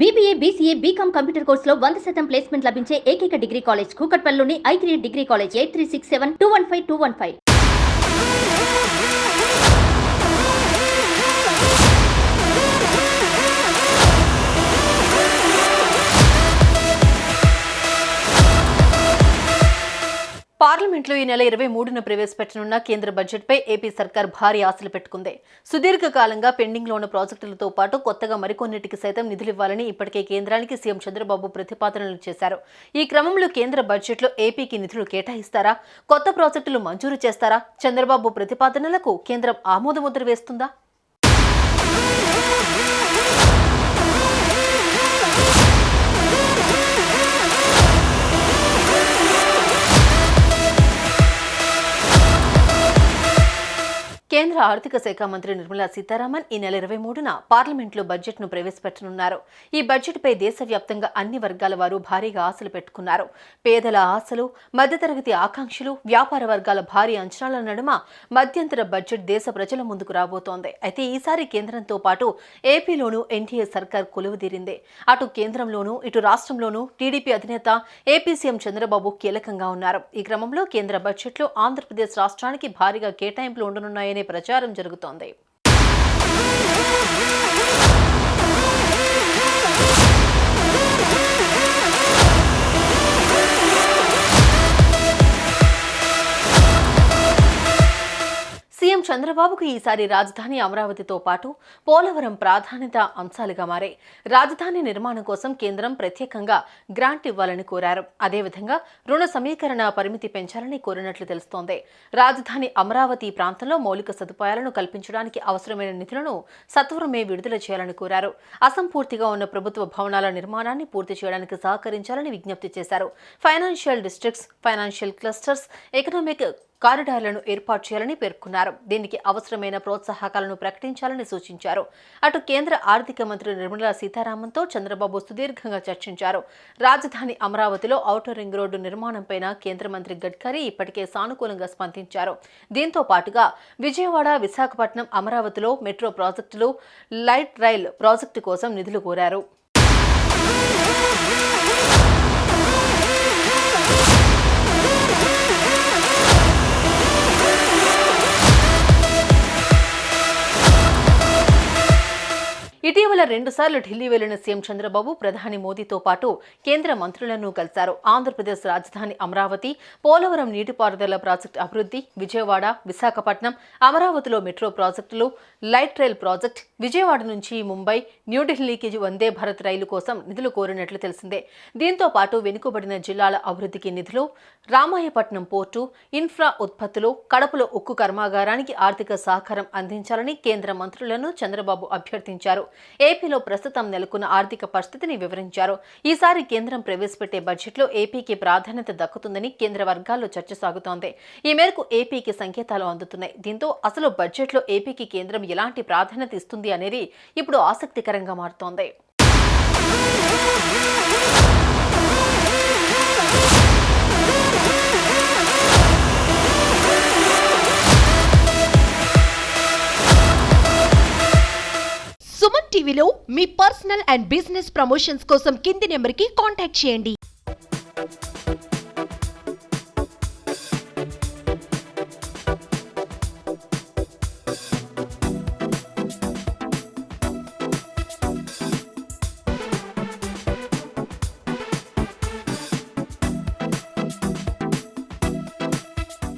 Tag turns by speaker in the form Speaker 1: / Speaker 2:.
Speaker 1: BBA, BCA, BCom computer కోర్సులో 100% placement లభించే ఏకైక డిగ్రీ కాలేజ్ కూకట్పల్లిలోని I3 డిగ్రీ కాలేజ్ 8367215215.
Speaker 2: పార్లమెంట్లో ఈ నెల 23న ప్రవేశపెట్టనున్న కేంద్ర బడ్జెట్పై ఏపీ సర్కార్ భారీ ఆశలు పెట్టుకుంది. సుదీర్ఘకాలంగా పెండింగ్లో ఉన్న ప్రాజెక్టులతో పాటు కొత్తగా మరికొన్నిటికి సైతం నిధులివ్వాలని ఇప్పటికే కేంద్రానికి సీఎం చంద్రబాబు ప్రతిపాదనలు చేశారు. ఈ క్రమంలో కేంద్ర బడ్జెట్లో ఏపీకి నిధులు కేటాయిస్తారా? కొత్త ప్రాజెక్టులు మంజూరు చేస్తారా? చంద్రబాబు ప్రతిపాదనలకు కేంద్రం ఆమోదముద్ర వేస్తుందా? కేంద్ర ఆర్థిక శాఖ మంత్రి నిర్మలా సీతారామన్ ఈ నెల 23న పార్లమెంట్లో బడ్జెట్ను ప్రవేశపెట్టనున్నారు. ఈ బడ్జెట్పై దేశవ్యాప్తంగా అన్ని వర్గాల వారు భారీగా ఆశలు పెట్టుకున్నారు. పేదల ఆశలు, మధ్యతరగతి ఆకాంక్షలు, వ్యాపార వర్గాల భారీ అంచనాల నడుమ మధ్యంతర బడ్జెట్ దేశ ప్రజల ముందుకు రాబోతోంది. అయితే ఈసారి కేంద్రంతో పాటు ఏపీలోనూ ఎన్డీఏ సర్కార్ కొలువుదీరింది. అటు కేంద్రంలోనూ ఇటు రాష్ట్రంలోనూ టీడీపీ అధినేత ఏపీ సీఎం చంద్రబాబు కీలకంగా ఉన్నారు. ఈ క్రమంలో కేంద్ర బడ్జెట్లో ఆంధ్రప్రదేశ్ రాష్ట్రానికి భారీగా కేటాయింపులు ఉండనున్నాయని ప్రచారం జరుగుతోంది. సీఎం చంద్రబాబుకు ఈసారి రాజధాని అమరావతితో పాటు పోలవరం ప్రాధాన్యత అంశాలుగా మారాయి. రాజధాని నిర్మాణం కోసం కేంద్రం ప్రత్యేకంగా గ్రాంట్ ఇవ్వాలని కోరారు. అదేవిధంగా రుణ సమీకరణ పరిమితి పెంచాలని కోరినట్లు తెలుస్తోంది. రాజధాని అమరావతి ప్రాంతంలో మౌలిక సదుపాయాలను కల్పించడానికి అవసరమైన నిధులను సత్వరమే విడుదల చేయాలని కోరారు. అసంపూర్తిగా ఉన్న ప్రభుత్వ భవనాల నిర్మాణాన్ని పూర్తి చేయడానికి సహకరించాలని విజ్ఞప్తి చేశారు. Financial districts, financial clusters, economic కారిడార్లను ఏర్పాటు చేయాలని పేర్కొన్నారు. దీనికి అవసరమైన ప్రోత్సాహకాలను ప్రకటించాలని సూచించారు. అటు కేంద్ర ఆర్థిక మంత్రి నిర్మలా సీతారామన్తో చంద్రబాబు సుదీర్ఘంగా చర్చించారు. రాజధాని అమరావతిలో ఔటర్ రింగ్ రోడ్డు నిర్మాణంపై కేంద్ర మంత్రి గడ్కరీ ఇప్పటికే సానుకూలంగా స్పందించారు. దీంతో పాటుగా విజయవాడ, విశాఖపట్నం, అమరావతిలో మెట్రో ప్రాజెక్టులు, లైట్ రైల్ ప్రాజెక్టు కోసం నిధులు కోరారు. ఇటీవల 2 సార్లు ఢిల్లీ వెళ్లిన సీఎం చంద్రబాబు ప్రధాని మోదీతో పాటు కేంద్ర మంత్రులను కలిశారు. ఆంధ్రప్రదేశ్ రాజధాని అమరావతి, పోలవరం నీటిపారుదల ప్రాజెక్టు అభివృద్ధి, విజయవాడ, విశాఖపట్నం, అమరావతిలో మెట్రో ప్రాజెక్టులు, లైట్ రైల్ ప్రాజెక్ట్, విజయవాడ నుంచి ముంబై, న్యూఢిల్లీకి వందే భారత్ రైలు కోసం నిధులు కోరినట్లు తెలిసిందే. దీంతో పాటు వెనుకబడిన జిల్లాల అభివృద్ధికి నిధులు, రామాయపట్నం పోర్టు, ఇన్ఫ్రా ఉత్పత్తులు, కడపలో ఉక్కు కర్మాగారానికి ఆర్థిక సహకారం అందించాలని కేంద్ర మంత్రులను చంద్రబాబు అభ్యర్థించారు. ఏపీలో ప్రస్తుతం నెలకొన్న ఆర్థిక పరిస్థితిని వివరించారు. ఈసారి కేంద్రం ప్రవేశపెట్టే బడ్జెట్లో ఏపీకి ప్రాధాన్యత దక్కుతుందని కేంద్ర వర్గాల్లో చర్చ సాగుతోంది. ఈ మేరకు ఏపీకి సంకేతాలు అందుతున్నాయి. దీంతో అసలు బడ్జెట్లో ఏపీకి కేంద్రం ఎలాంటి ప్రాధాన్యత ఇస్తుంది అనేది ఇప్పుడు ఆసక్తికరంగా మారుతోంది.
Speaker 3: సుమన్ టీవీలో మీ పర్సనల్ అండ్ బిజినెస్ ప్రమోషన్స్ కోసం కింది నెంబర్కి కాంటాక్ట్ చేయండి.